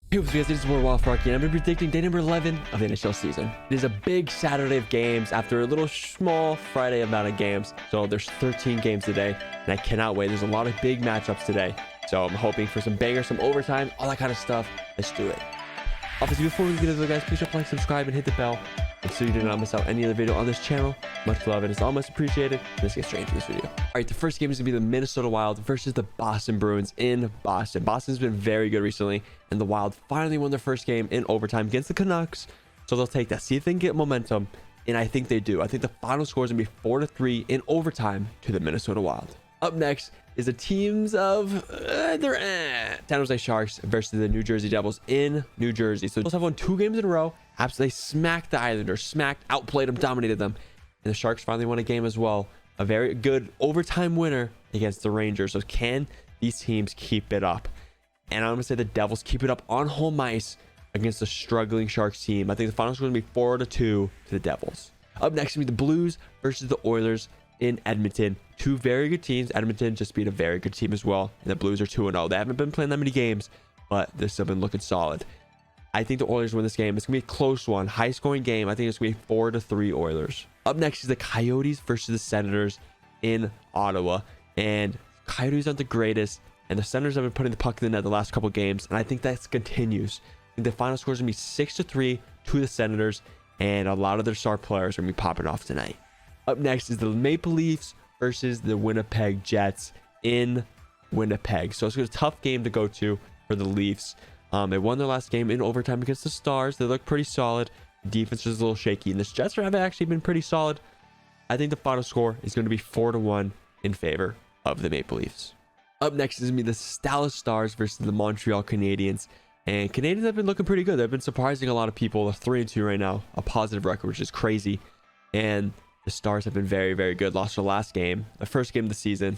Hey, what's up, guys? This is Wild Rocky, and I'm going to be predicting day number 11 of the NHL season. It is a big Saturday of games after a little small Friday amount of games. So there's 13 games today, and I cannot wait. There's a lot of big matchups today. So I'm hoping for some bangers, some overtime, all that kind of stuff. Let's do it. Obviously, before we get into it, guys, please drop a like, subscribe, and hit the bell, and so you do not miss out any other video on this channel. Much love, and it's all much appreciated. Let's get straight into this video. All right, the first game is gonna be the Minnesota Wild versus the Boston Bruins in Boston. Boston's been very good recently, and the Wild finally won their first game in overtime against the Canucks. So they'll take that, see if they can get momentum, and I think they do. I think the final score is gonna be 4-3 in overtime to the Minnesota Wild. Up next is the teams of San Jose Sharks versus the New Jersey Devils in New Jersey. So the Devils have won 2 games in a row. Absolutely smacked the Islanders, outplayed them, dominated them. And the Sharks finally won a game as well. A very good overtime winner against the Rangers. So can these teams keep it up? And I'm going to say the Devils keep it up on home ice against the struggling Sharks team. I think the final score is going to be 4-2 to the Devils. Up next is going to be the Blues versus the Oilers in Edmonton. 2 very good teams. Edmonton just beat a very good team as well, and the Blues are 2-0. They haven't been playing that many games, but they've still been looking solid. I think the Oilers win this game. It's gonna be a close one, high scoring game. I think it's gonna be 4-3 Oilers. Up next is the Coyotes versus the Senators in Ottawa, and Coyotes aren't the greatest, and the Senators have been putting the puck in the net the last couple games, and I think that continues. I think the final score is gonna be 6-3 to the Senators, and a lot of their star players are gonna be popping off tonight. Up next is the Maple Leafs versus the Winnipeg Jets in Winnipeg. So it's a tough game to go to for the Leafs. They won their last game in overtime against the Stars. They look pretty solid. Defense is a little shaky, and the Jets have actually been pretty solid. I think the final score is going to be 4-1 in favor of the Maple Leafs. Up next is going to be the Dallas Stars versus the Montreal Canadiens. And Canadiens have been looking pretty good. They've been surprising a lot of people. They're 3-2 right now, a positive record, which is crazy. And the Stars have been very, very good. Lost their last game, the first game of the season,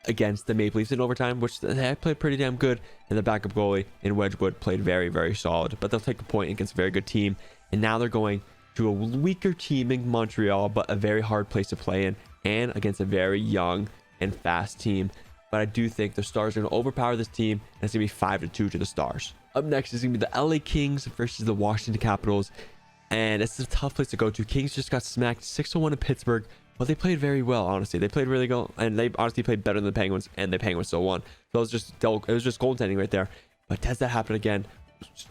against the Maple Leafs in overtime, which they played pretty damn good. And the backup goalie in Wedgwood played very, very solid. But they'll take a point against a very good team. And now they're going to a weaker team in Montreal, but a very hard place to play in, and against a very young and fast team. But I do think the Stars are going to overpower this team, and it's going to be 5-2 to the Stars. Up next is going to be the LA Kings versus the Washington Capitals. And it's a tough place to go to. Kings just got smacked 6-1 in Pittsburgh, but they played very well, honestly. They played really well, and they honestly played better than the Penguins, and the Penguins still won. So it was just goaltending right there. But does that happen again?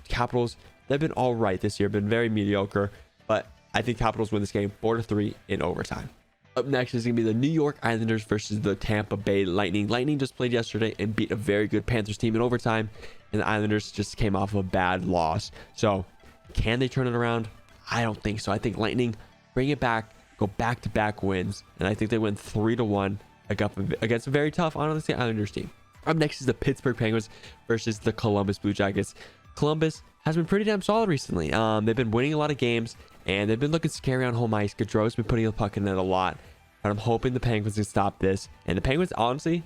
Capitals, they've been all right this year, been very mediocre, but I think Capitals win this game 4-3 in overtime. Up next is going to be the New York Islanders versus the Tampa Bay Lightning. Lightning just played yesterday and beat a very good Panthers team in overtime, and the Islanders just came off of a bad loss. So can they turn it around? I don't think so. I think Lightning bring it back, go back-to-back wins, and I think they win 3-1 against a very tough, honestly, Islanders team. Up next is the Pittsburgh Penguins versus the Columbus Blue Jackets. Columbus has been pretty damn solid recently. They've been winning a lot of games, and they've been looking scary on home ice. Gaudreau's been putting the puck in it a lot, but I'm hoping the Penguins can stop this. And the Penguins, honestly,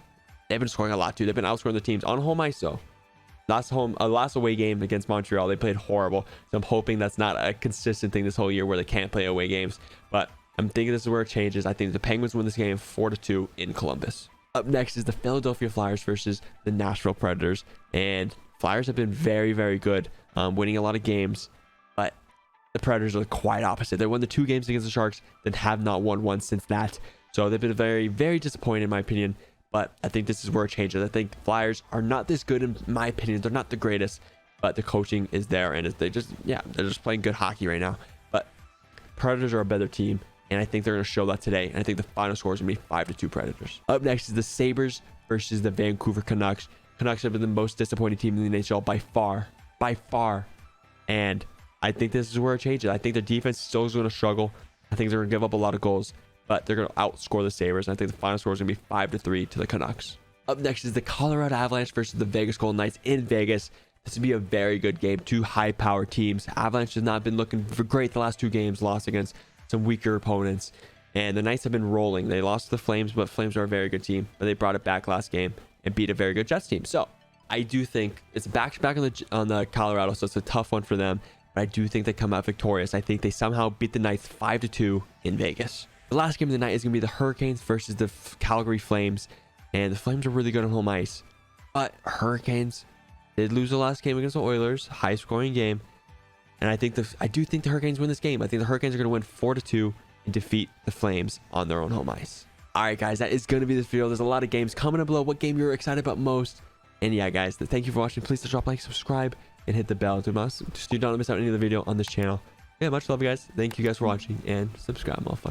they've been scoring a lot too. They've been outscoring the teams on home ice, though. Last away game against Montreal, they played horrible. So I'm hoping that's not a consistent thing this whole year where they can't play away games. But I'm thinking this is where it changes. I think the Penguins win this game 4-2 in Columbus. Up next is the Philadelphia Flyers versus the Nashville Predators. And Flyers have been very, very good, winning a lot of games. But the Predators are quite opposite. They won the 2 games against the Sharks, then have not won one since that. So they've been very, very disappointing in my opinion. But I think this is where it changes. I think the Flyers are not this good in my opinion. They're not the greatest, but the coaching is there, and they're just playing good hockey right now. But Predators are a better team, and I think they're going to show that today. And I think the final score is going to be 5-2 Predators. Up next is the Sabres versus the Vancouver Canucks. Canucks have been the most disappointing team in the NHL by far. And I think this is where it changes. I think their defense still is going to struggle. I think they're going to give up a lot of goals, but they're going to outscore the Sabres. And I think the final score is going to be 5-3 to the Canucks. Up next is the Colorado Avalanche versus the Vegas Golden Knights in Vegas. This would be a very good game. 2 high-powered teams. Avalanche has not been looking for great the last 2 games, lost against some weaker opponents. And the Knights have been rolling. They lost to the Flames, but Flames are a very good team. But they brought it back last game and beat a very good Jets team. So I do think it's back-to-back on the Colorado, so it's a tough one for them. But I do think they come out victorious. I think they somehow beat the Knights 5-2 in Vegas. The last game of the night is going to be the Hurricanes versus the Calgary Flames. And the Flames are really good on home ice. But Hurricanes, Did lose the last game against the Oilers, high scoring game. And I do think the Hurricanes win this game. I think the Hurricanes are going to win 4-2 and defeat the Flames on their own home ice. All right, guys, that is going to be this video. There's a lot of games. Comment below what game you're excited about most. And yeah, guys, thank you for watching. Please drop a like, subscribe, and hit the bell to do not miss out any of the video on this channel. Yeah, much love, guys. Thank you guys for watching, and subscribe, motherfucker.